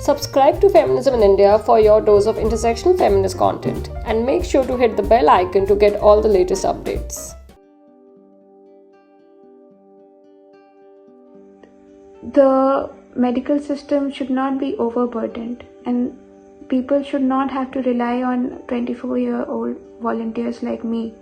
Subscribe to Feminism in India for your dose of intersectional feminist content, and make sure to hit the bell icon to get all the latest updates. The medical system should not be overburdened, and people should not have to rely on 24-year-old volunteers like me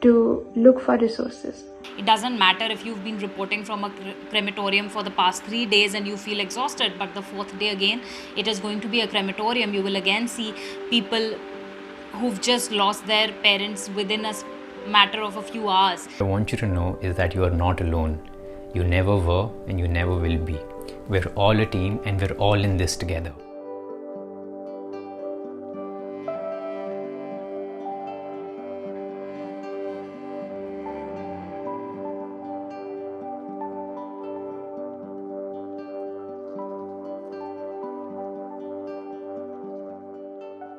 to look for resources. It doesn't matter if you've been reporting from a crematorium for the past 3 days and you feel exhausted, but the fourth day again, it is going to be a crematorium. You will again see people who've just lost their parents within a matter of a few hours. I want you to know is that you are not alone. You never were and you never will be. We're all a team and we're all in this together.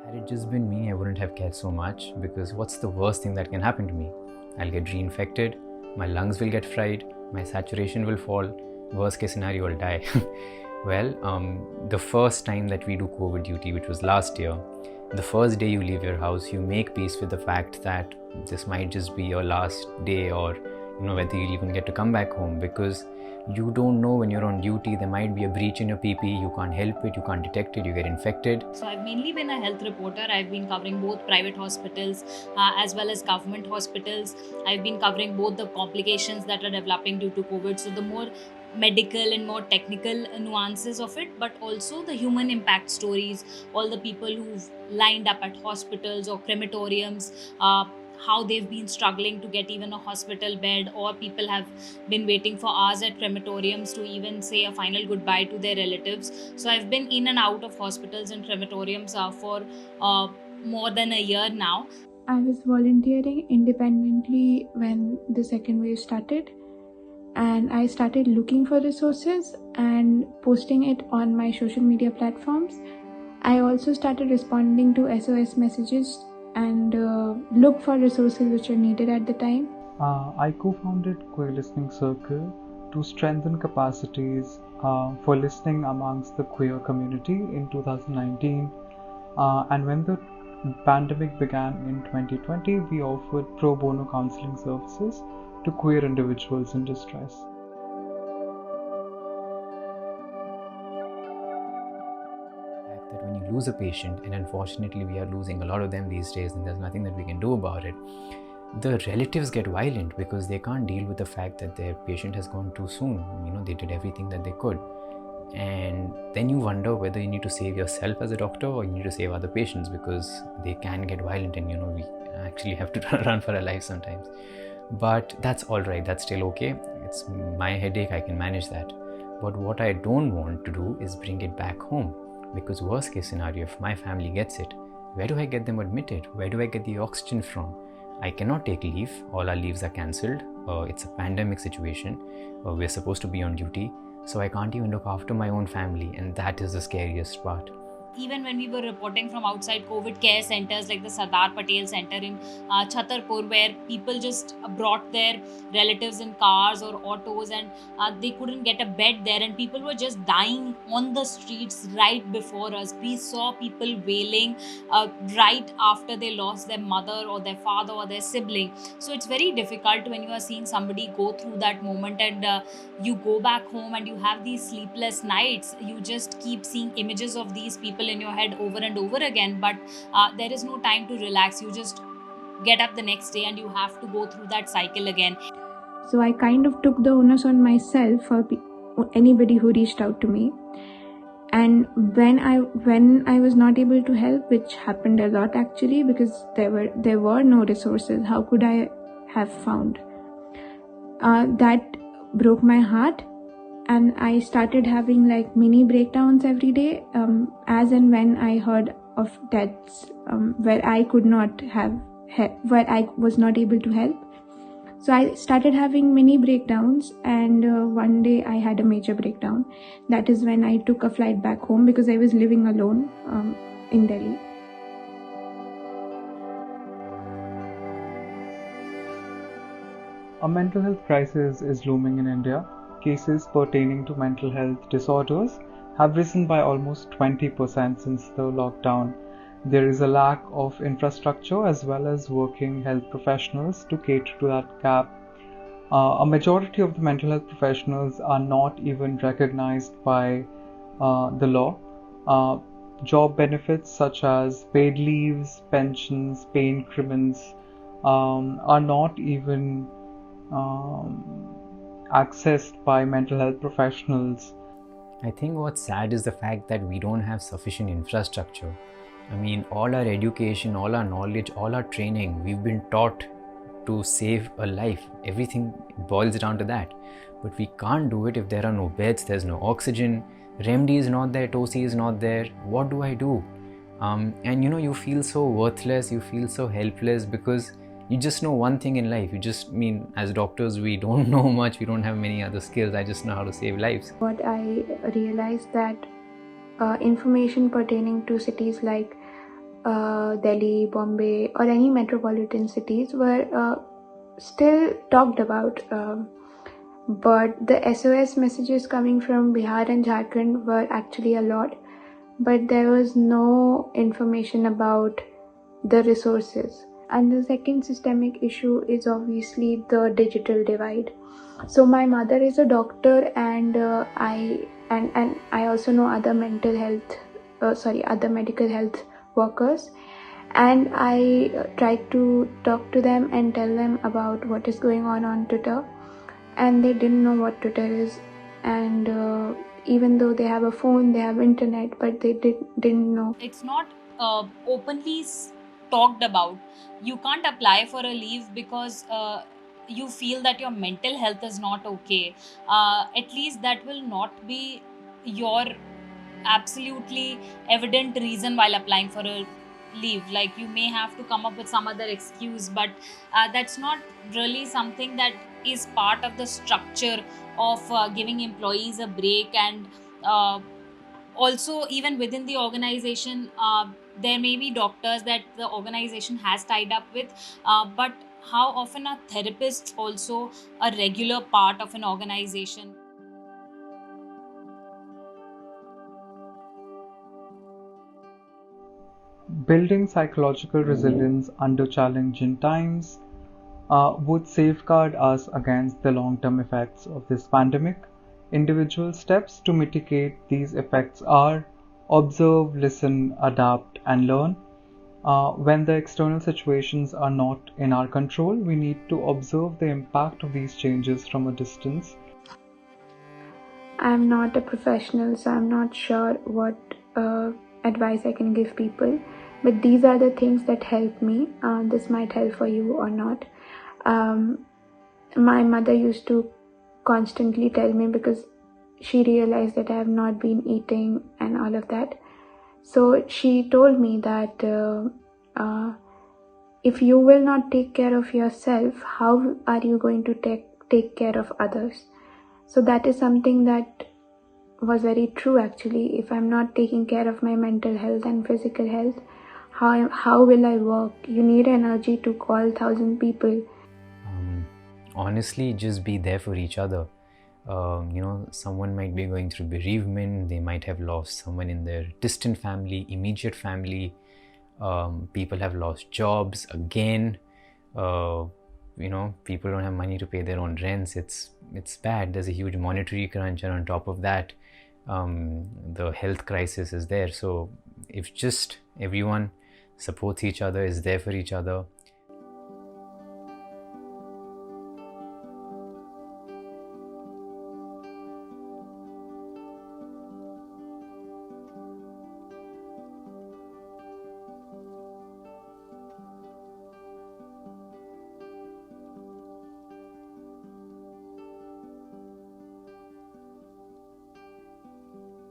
Had it just been me, I wouldn't have cared so much, because what's the worst thing that can happen to me? I'll get reinfected, my lungs will get fried, my saturation will fall, worst case scenario, I'll die. Well, the first time that we do COVID duty, which was last year, the first day you leave your house, you make peace with the fact that this might just be your last day, or whether you'll even get to come back home, because you don't know when you're on duty, there might be a breach in your PP, you can't help it, you can't detect it, you get infected. So I've mainly been a health reporter. I've been covering both private hospitals as well as government hospitals. I've been covering both the complications that are developing due to COVID. So the more medical and more technical nuances of it, but also the human impact stories, all the people who've lined up at hospitals or crematoriums, how they've been struggling to get even a hospital bed, or people have been waiting for hours at crematoriums to even say a final goodbye to their relatives. So I've been in and out of hospitals and crematoriums for more than a year now. I was volunteering independently when the second wave started, and I started looking for resources and posting it on my social media platforms. I also started responding to SOS messages and look for resources which are needed at the time. I co-founded Queer Listening Circle to strengthen capacities for listening amongst the queer community in 2019. And when the pandemic began in 2020, we offered pro bono counseling services to queer individuals in distress. That when you lose a patient, and unfortunately we are losing a lot of them these days, and there's nothing that we can do about it, the relatives get violent because they can't deal with the fact that their patient has gone too soon. They did everything that they could, and then you wonder whether you need to save yourself as a doctor or you need to save other patients, because they can get violent, and we actually have to run for our lives sometimes. But that's all right, that's still okay. It's my headache, I can manage that. But what I don't want to do is bring it back home, because worst case scenario, if my family gets it, where do I get them admitted? Where do I get the oxygen from? I cannot take leave. All our leaves are cancelled. It's a pandemic situation. We're supposed to be on duty. So I can't even look after my own family, and that is the scariest part. Even when we were reporting from outside COVID care centers like the Sardar Patel Center in Chhatarpur, where people just brought their relatives in cars or autos, and they couldn't get a bed there, and people were just dying on the streets right before us. We saw people wailing right after they lost their mother or their father or their sibling. So it's very difficult when you are seeing somebody go through that moment, and you go back home and you have these sleepless nights. You just keep seeing images of these people in your head over and over again, but there is no time to relax. You just get up the next day and you have to go through that cycle again. So I kind of took the onus on myself for anybody who reached out to me. And when I was not able to help, which happened a lot actually, because there were no resources, how could I have found? That broke my heart. And I started having like mini breakdowns every day, as and when I heard of deaths where I could not have where I was not able to help. So I started having mini breakdowns, and one day I had a major breakdown. That is when I took a flight back home, because I was living alone in Delhi. A mental health crisis is looming in India. Cases pertaining to mental health disorders have risen by almost 20% since the lockdown. There is a lack of infrastructure as well as working health professionals to cater to that gap. A majority of the mental health professionals are not even recognized by the law. Job benefits such as paid leaves, pensions, pay increments are not even accessed by mental health professionals. I think what's sad is the fact that we don't have sufficient infrastructure. I mean, all our education, all our knowledge, all our training, we've been taught to save a life. Everything boils down to that. But we can't do it if there are no beds, there's no oxygen, remedy is not there, TOSI is not there. What do I do? And you feel so worthless, you feel so helpless because you just know one thing in life. As doctors, we don't know much, we don't have many other skills. I just know how to save lives. What I realized that information pertaining to cities like Delhi, Bombay, or any metropolitan cities were still talked about. But the SOS messages coming from Bihar and Jharkhand were actually a lot. But there was no information about the resources. And the second systemic issue is obviously the digital divide. So my mother is a doctor, and I also know other other medical health workers, and I try to talk to them and tell them about what is going on Twitter, and they didn't know what Twitter is, and even though they have a phone, they have internet, but they didn't know. It's not openly talked about. You can't apply for a leave because you feel that your mental health is not okay. At least that will not be your absolutely evident reason while applying for a leave. Like, you may have to come up with some other excuse, but that's not really something that is part of the structure of giving employees a break. And also, even within the organization, there may be doctors that the organization has tied up with, but how often are therapists also a regular part of an organization? Building psychological resilience under challenging times would safeguard us against the long-term effects of this pandemic. Individual steps to mitigate these effects are observe, listen, adapt, and learn. When the external situations are not in our control, we need to observe the impact of these changes from a distance. I'm not a professional, so I'm not sure what advice I can give people, but these are the things that help me. This might help for you or not. My mother used to constantly tell me, because she realized that I have not been eating and all of that. So she told me that if you will not take care of yourself, how are you going to take care of others? So that is something that was very true actually. If I'm not taking care of my mental health and physical health, how will I work? You need energy to call 1,000 people. Honestly, just be there for each other. Someone might be going through bereavement, they might have lost someone in their distant family, immediate family. People have lost jobs again. People don't have money to pay their own rents. It's bad. There's a huge monetary crunch, and on top of that, the health crisis is there. So if just everyone supports each other, is there for each other,